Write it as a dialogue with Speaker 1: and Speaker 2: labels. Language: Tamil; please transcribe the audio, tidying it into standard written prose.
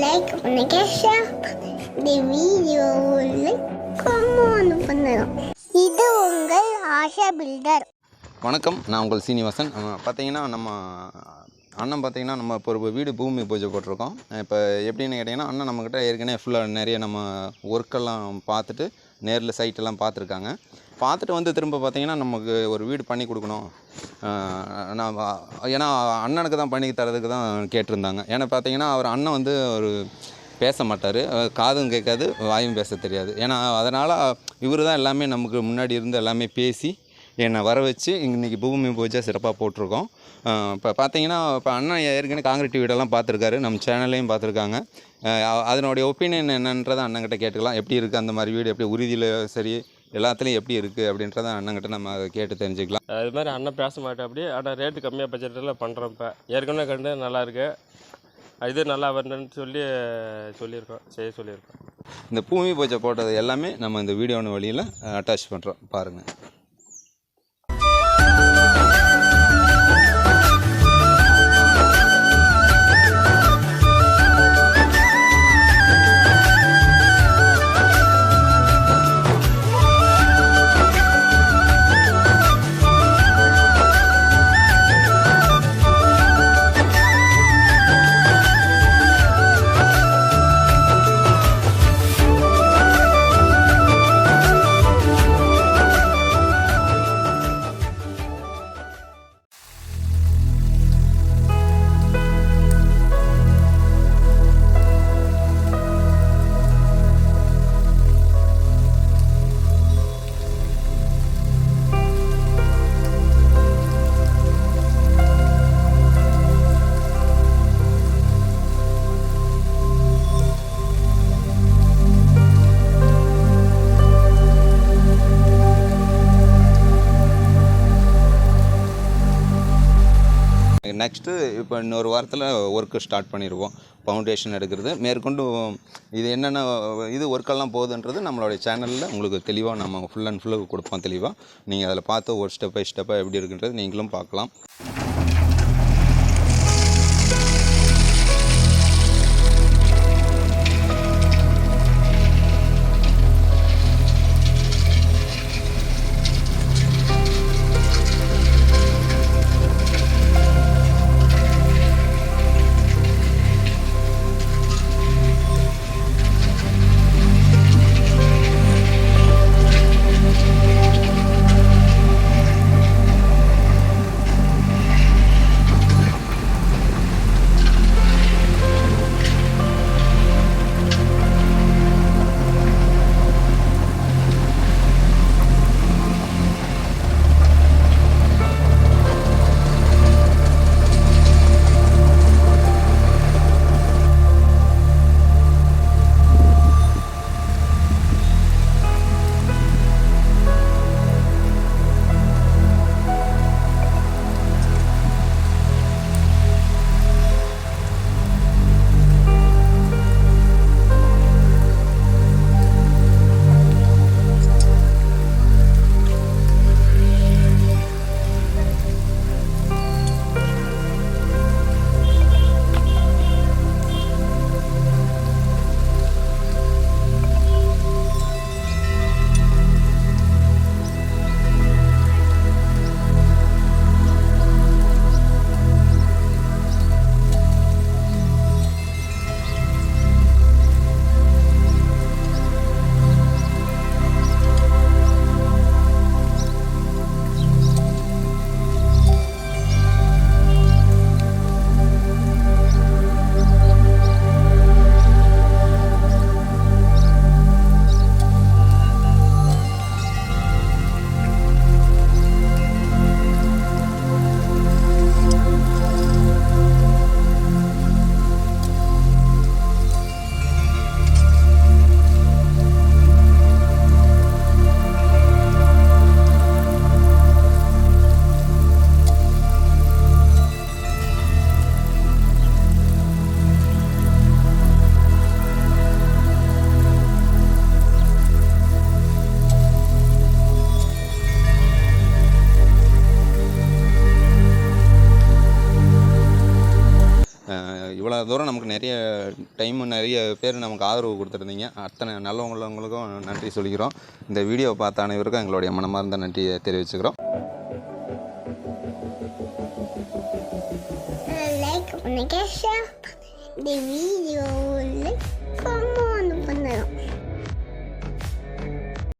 Speaker 1: லைக் பண்ணுங்க, ஷேர் பண்ணுங்க. இந்த வீடியோவை கமெண்ட் பண்ணணும். இது உங்கள் ஆஷா பில்டர்.
Speaker 2: வணக்கம், நான் உங்கள் சீனிவாசன். பார்த்தீங்கன்னா நம்ம அண்ணன் பார்த்தீங்கன்னா நம்ம இப்போ ஒரு வீடு பூமி பூஜை போட்டிருக்கோம். இப்போ எப்படின்னு கேட்டிங்கன்னா, அண்ணன் நம்மக்கிட்ட ஏற்கனவே ஃபுல்லாக நிறைய நம்ம ஒர்க்கெல்லாம் பார்த்துட்டு நேரில் சைட்டெல்லாம் பார்த்துருக்காங்க. பார்த்துட்டு வந்து திரும்ப பார்த்தீங்கன்னா நமக்கு ஒரு வீடு பண்ணி கொடுக்கணும், நான் ஏன்னா அண்ணனுக்கு தான் பண்ணி தரதுக்கு தான் கேட்டிருந்தாங்க. ஏன்னா பார்த்தீங்கன்னா அவர் அண்ணன் வந்து ஒரு பேச மாட்டார், காதும் கேட்காது, வாயும் பேச தெரியாது. ஏன்னா அதனால் இவர் தான் எல்லாமே நமக்கு முன்னாடி இருந்து எல்லாமே பேசி என்னை வர வச்சு இன்றைக்கி பூமி பூஜை சிறப்பாக போட்டிருக்கோம். இப்போ பார்த்தீங்கன்னா இப்போ அண்ணன் ஏற்கனவே காங்கிரீட் வீடெல்லாம் பார்த்துருக்காரு, நம்ம சேனல்லையும் பார்த்துருக்காங்க. அதனுடைய ஒப்பீனியன் என்னன்றதை அண்ணன்கிட்ட கேட்டுக்கலாம். எப்படி இருக்குது அந்த மாதிரி வீடு, எப்படி உறுதியில் சரி எல்லாத்துலேயும் எப்படி இருக்குது அப்படின்றத அண்ணன்கிட்ட நம்ம அதை கேட்டு தெரிஞ்சுக்கலாம்.
Speaker 3: அது மாதிரி அண்ணன் பேச மாட்டேன் அப்படி, ஆனால் ரேட்டு கம்மியாக பட்ஜெட்டில் பண்ணுறோம். இப்போ ஏற்கனவே கண்டு நல்லாயிருக்கு, இது நல்லா வரணுன்னு சொல்லியிருக்கோம், செய்ய சொல்லியிருக்கோம்.
Speaker 2: இந்த பூமி பூஜை போட்டது எல்லாமே நம்ம இந்த வீடியோன வழியில் அட்டாச் பண்ணுறோம், பாருங்கள். நெக்ஸ்ட்டு இப்போ இன்னொரு வாரத்தில் ஒர்க்கு ஸ்டார்ட் பண்ணிடுவோம், ஃபவுண்டேஷன் எடுக்கிறது மேற்கொண்டு. இது என்னென்ன இது ஒர்க்கெல்லாம் போகுதுன்றது நம்மளுடைய சேனலில் உங்களுக்கு தெளிவாக நம்ம ஃபுல் அண்ட் ஃபுல்லாக கொடுப்போம். தெளிவாக நீங்கள் அதில் பார்த்து ஒரு ஸ்டெப் பை ஸ்டெப்பாக எப்படி இருக்குன்றது நீங்களும் பார்க்கலாம். இவ்வளோ தூரம் நமக்கு நிறைய டைமு நிறைய பேர் நமக்கு ஆதரவு கொடுத்துருந்தீங்க. அத்தனை நல்லவங்களுக்கும் நன்றி சொல்லிக்கிறோம். இந்த வீடியோவை பார்த்த அனைவருக்கும் எங்களுடைய மனமார்ந்த நன்றியை தெரிவிச்சுக்கிறோம்.
Speaker 1: லைக் பண்ணுங்க, ஷேர் பண்ணுங்க. இந்த வீடியோ லைக்